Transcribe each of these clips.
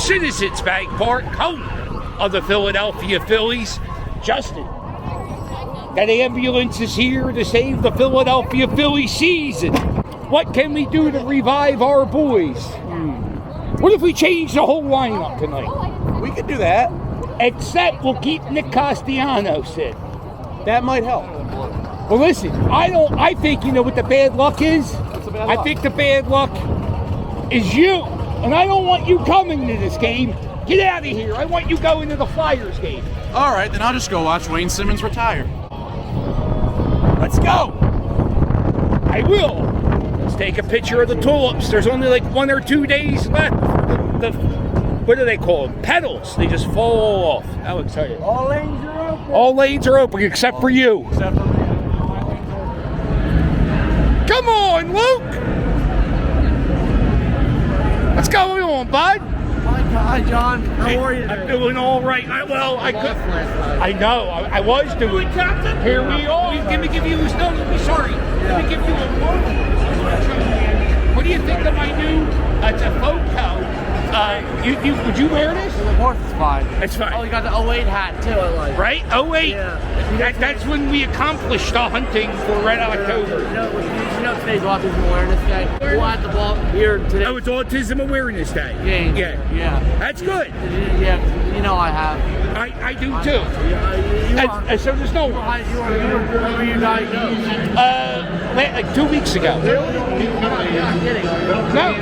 Citizens Bank Park, home of the Philadelphia Phillies. Justin, that ambulance is here to save the Philadelphia Phillies season. What can we do to revive our boys? What if we change the whole lineup tonight? We could do that. Except we'll keep Nick Castellanos in. That might help. Well, listen, I think you know what the bad luck is? What's the bad I luck? think the bad luck is you. And I don't want you coming to this game. Get out of here. I want you going to the Flyers game. All right, then I'll just go watch Wayne Simmons retire. Let's go. I will. Let's take a picture of the tulips. There's only like 1 or 2 days left. What do they call them? Petals. They just fall off. How exciting. All lanes are open. All lanes are open except for you. Except for me. Come on, Luke. What's going on, bud? Hi, John. How are you? I'm doing all right. I know. I was doing. Here we are. Let me give you. No, sorry. Let me give you a look. What do you think of my new? It's a photo. Would you wear this? Of course it's fine. It's fine. Oh, you got the 08 hat too. I like. Right? 08. Yeah. That's when we accomplished the hunting for Red October. You know today's Autism Awareness Day. We'll have the ball here today. Oh, it's Autism Awareness Day. Yeah. That's good. Yeah, you know I have. I do too. And so there's no. When were you diagnosed? Like 2 weeks ago. Really? You're not kidding. No.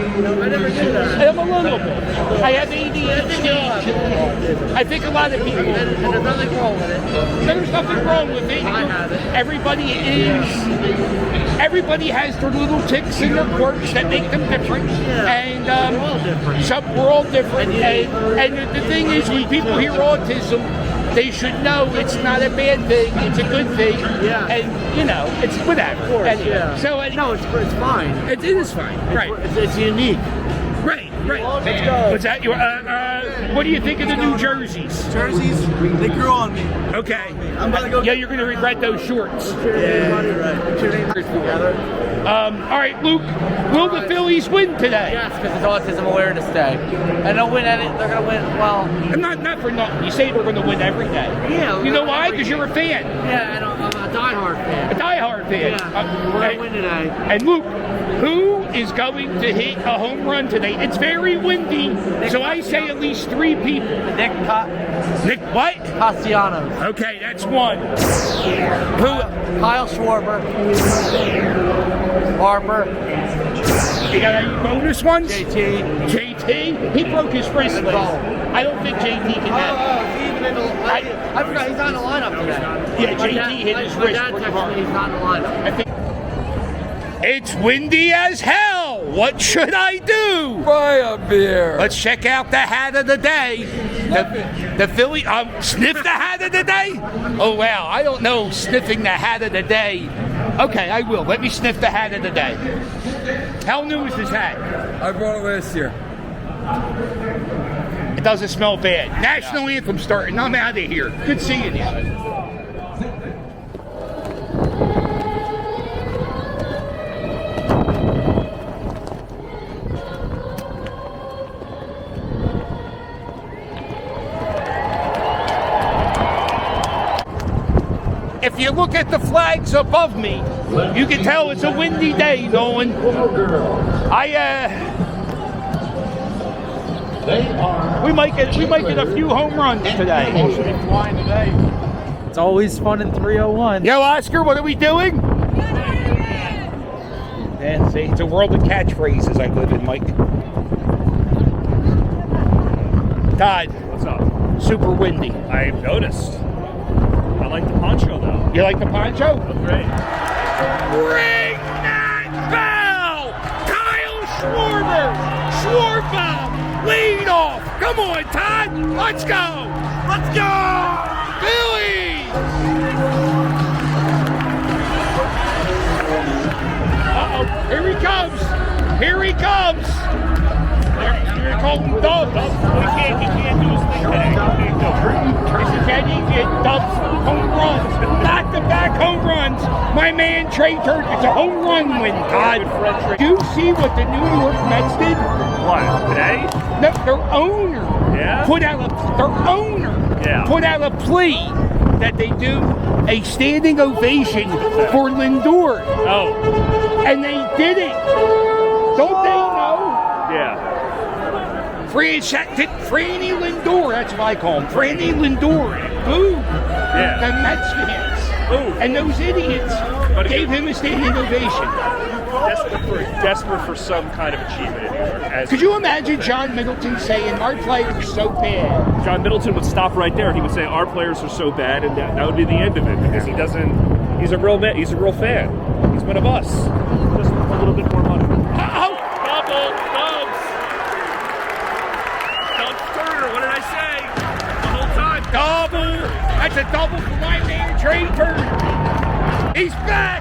I never knew that. I'm a little bit. I have ADHD. I think a lot of people. And there's nothing wrong with it. There's nothing wrong with it. I have it. Everybody has their little ticks and their quirks that make them different. Yeah. And we're all different. We're all different. And And the thing is, when people hear autism, they should know it's not a bad thing. It's a good thing. Yeah. And you know, it's whatever. Of course, Anyway, yeah. So No, it's fine. it is fine. Right. It's unique. Right. Let's go. What's that? What do you think of the new jerseys? Jerseys, they grew on me. Okay. I'm about to go. Yeah, you're going to regret those shorts. Yeah. All right, Luke, will the Phillies win today? Yes, because it's Autism Awareness Day. And they'll win any. They're going to win, well. And not for nothing. You say we're going to win every day. Yeah. You know why? Because you're a fan. Yeah, and I'm a diehard fan. A diehard fan. Yeah, we're going to win today. And Luke, who is going to hit a home run today? It's very windy, so I say at least 3 people. Nick What? Castellanos. Okay, that's one. Kyle Schwarber. Harper. You got any bonus ones? JT. JT? He broke his wrist. I don't think JT can have I forgot he's not in the lineup today. Yeah, JT hit his wrist My dad pretty texted hard. me he's not in the lineup. I think it's windy as hell. What should I do? Buy a beer. Let's check out the hat of the day. The Philly. Sniff the hat of the day? Oh, wow. I don't know sniffing the hat of the day. Okay, I will. Let me sniff the hat of the day. How new is this hat? I bought it last year. It doesn't smell bad. National anthem starting. I'm out of here. Good seeing you. If you look at the flags above me, you can tell it's a windy day, Nolan. We might get a few home runs today. Should be flying today. It's always fun in 301. Yo, Oscar, what are we doing? And see, it's a world of catchphrases I live in, Mike. Todd. What's up? Super windy. I've noticed. I like the poncho though. You like the poncho? That's great. Ring that bell! Kyle Schwarber! Lead off! Come on, Todd! Let's go! Let's go! Phillies! Uh-oh, here he comes! Here he comes. You're calling Dubs. He can't do his thing today. He can't do it. This is Eddie get Dubs home runs. Back-to-back home runs. My man Trey Turner. It's a home run win, Todd. Do you see what the New York Mets did? What, today? No, their owner Yeah? put out a plea that they do a standing ovation for Lindor. Oh, And they did it. Don't they know? yeah. Franny Lindor, that's what I call him. Franny Lindor. Boo. Yeah. The Mets fans. Ooh. And those idiots But gave him a standing ovation. Desperate for some kind of achievement in New York. Could you imagine John Middleton saying, our players are so bad? John Middleton would stop right there. He would say, our players are so bad, and that would be the end of it, because he's a real man, he's a real fan. He's one of us. Just a little bit more money. Uh-oh. Double, Dubs! Dubs Turner, what did I say? The whole time. Double. That's a double for my man, Trey Turner. He's back.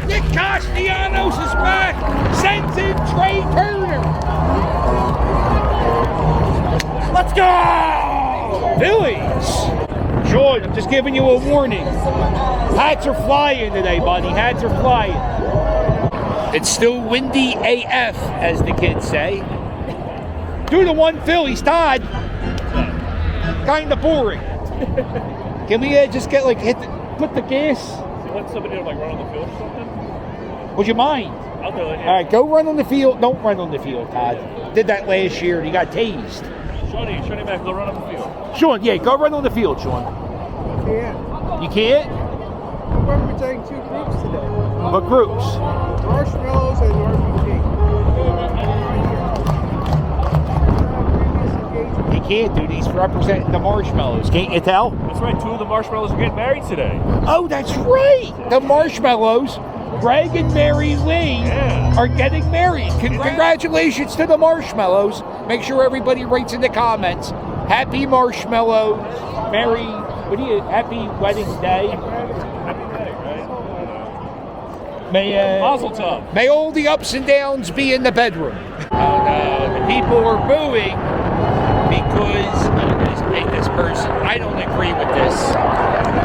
Nick Castellanos is back. Sends in Trey Turner. Let's go! Phillies. Sean, I'm just giving you a warning. Hats are flying today, buddy. Hats are flying. It's still windy AF, as the kids say. 2-1 Phillies, Todd. Kind of boring. Can we just get put the gas? You want somebody to run on the field or something? Would you mind? I'll do it. All right, go run on the field. Don't run on the field, Todd. Did that last year and he got tased. Shawnee Mac, go run on the field. Sean, yeah, go run on the field, Sean. Can't. You can't? We're representing two groups today. What groups? Marshmallows and RPG. He can't, dude. He's representing the Marshmallows. Can't you tell? That's right, 2 of the Marshmallows are getting married today. Oh, that's right. The Marshmallows, Greg and Mary Lee, are getting married. Congratulations to the Marshmallows. Make sure everybody writes in the comments. Happy Marshmallows. Merry, happy wedding day. Mazel tov. May all the ups and downs be in the bedroom. Oh no, the people are booing because this person. I don't agree with this.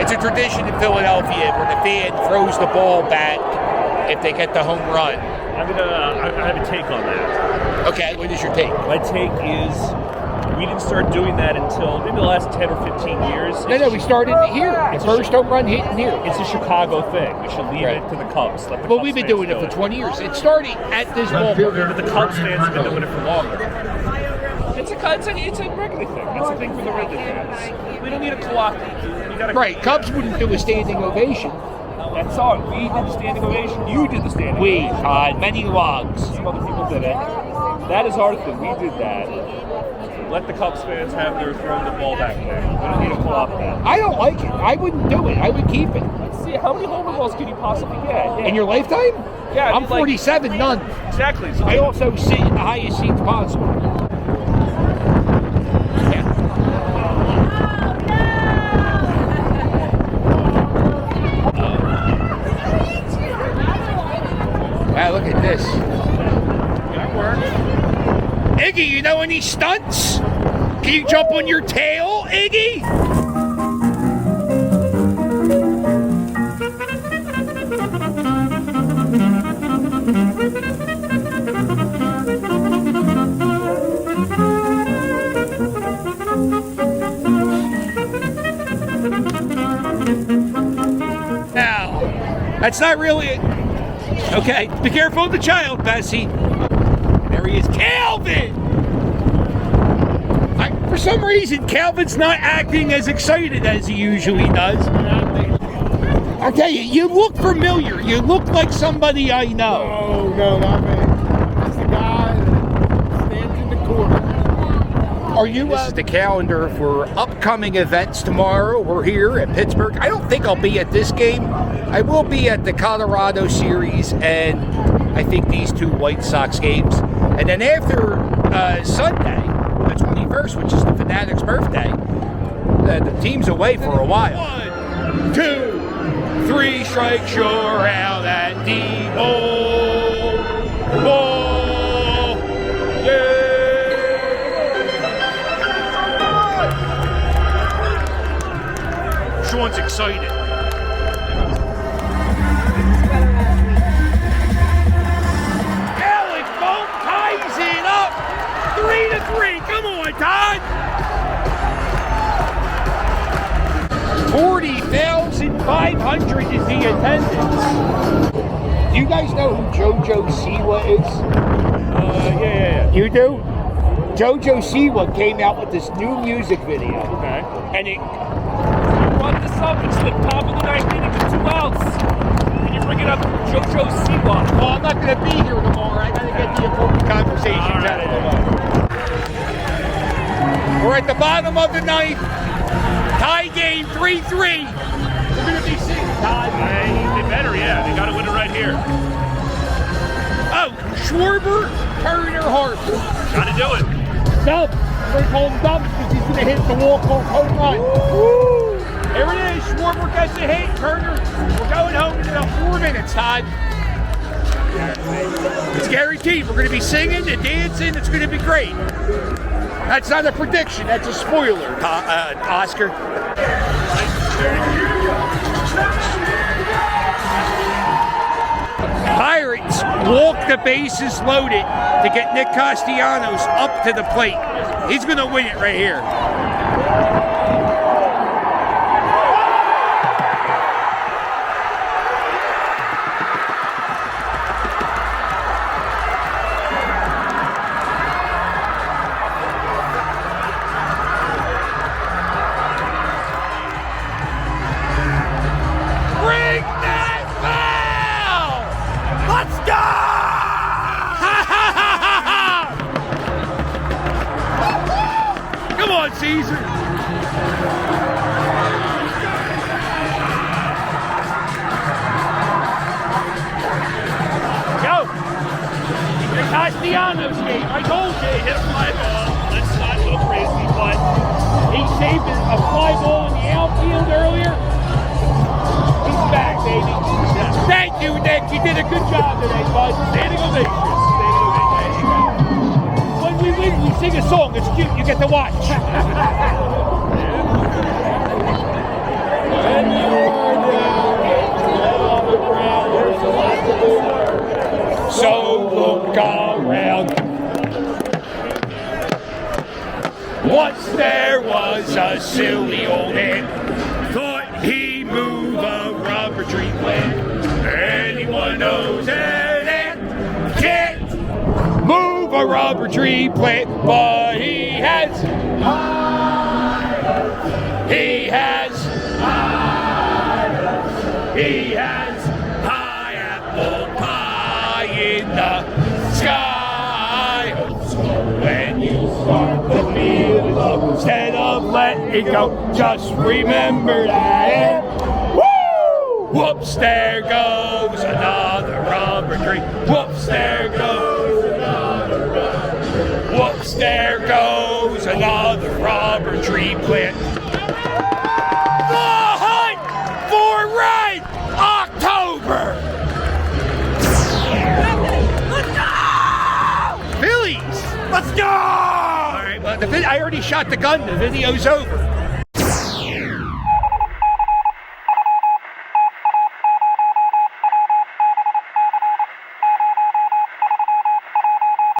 It's a tradition in Philadelphia where the fan throws the ball back if they get the home run. I have a take on that. Okay, what is your take? My take is we didn't start doing that until maybe the last 10 or 15 years. No, we started here. The first home run hit in here. It's a Chicago thing. We should leave it to the Cubs. Let the Well, Cubs we've been fans doing it do for 20 years. It started at this moment. But the Cubs fans have been doing it for longer. It's a regular thing. That's a thing for the regular fans. We don't need a co-op. Right, Cubs wouldn't do a standing ovation. That's all. We did the standing ovation. You did the standing ovation. Many logs. Some other people did it. That is our thing. We did that. Let the Cubs fans have their throwing the ball back there. We don't need a co-op that. I don't like it. I wouldn't do it. I would keep it. Let's see, how many home run balls can you possibly get? Yeah. In your lifetime? Yeah, I'm 47, none. Exactly. So I also sit in the highest seats possible. Wow, look at this. that worked. Iggy, you know any stunts? Can you jump on your tail, Iggy? Now, that's not really it. Okay, be careful of the child, Bessie. There he is, Calvin! For some reason, Calvin's not acting as excited as he usually does. I tell you, you look familiar. You look like somebody I know. No, not me. It's the guy that stands in the corner. Are you? This is the calendar for upcoming events tomorrow. We're here at Pittsburgh. I don't think I'll be at this game. I will be at the Colorado series and I think these 2 White Sox games. And then after Sunday, the 21st, which is the Fanatic's birthday, the team's away for a while. 1, 2, 3 strikes, you're out at the ball. excited. Alec Bolt ties it up. 3-3. Come on, Todd. 40,500 is the attendance. Do you guys know who JoJo Siwa is? Yeah. You do? JoJo Siwa came out with this new music video. Okay. And it Brought this up. It's the top of the ninth inning with 2 outs. And you're bringing up JoJo Siwa. well, I'm not going to be here tomorrow. I got to get the important conversations out of the way. We're at the bottom of the ninth. Tie game 3-3. We're going to be seeing Todd. They better, yeah. They got to win it right here. Oh, Schwarber, Turner, Harper. Got to do it. Dub. We're going to call him Dub because he's going to hit the walk-off home run. Woo! There it is. Schwarber gets a hit. Turner, we're going home in about 4 minutes, Todd. It's guaranteed. We're going to be singing and dancing. It's going to be great. That's not a prediction. That's a spoiler, Oscar. Pirates walk the bases loaded to get Nick Castellanos up to the plate. He's going to win it right here. Bring that bell! Let's go! Come on, Caesar. Go. The Castellanos game. I told you, hit a fly ball. Let's not go crazy, but He saved a fly ball in the outfield earlier. He's back, baby. Thank you, Nick. You did a good job today, bud. Standing ovation. When we win, we sing a song. It's cute. You get to watch. So look around. Once there was a silly old man, thought he moved a rubber tree plant. Anyone knows an ant can't move a rubber tree plant, but he has high apple pie in the sky. So when you start to feel love, instead of letting it go, just remember that. Woo! Whoops, there goes another rubber tree. Whoops, there goes another rubber tree. Whoops, there goes another rubber tree plant. The hunt for Red October. Phillies! Let's go! All right, well, I already shot the gun. The video's over.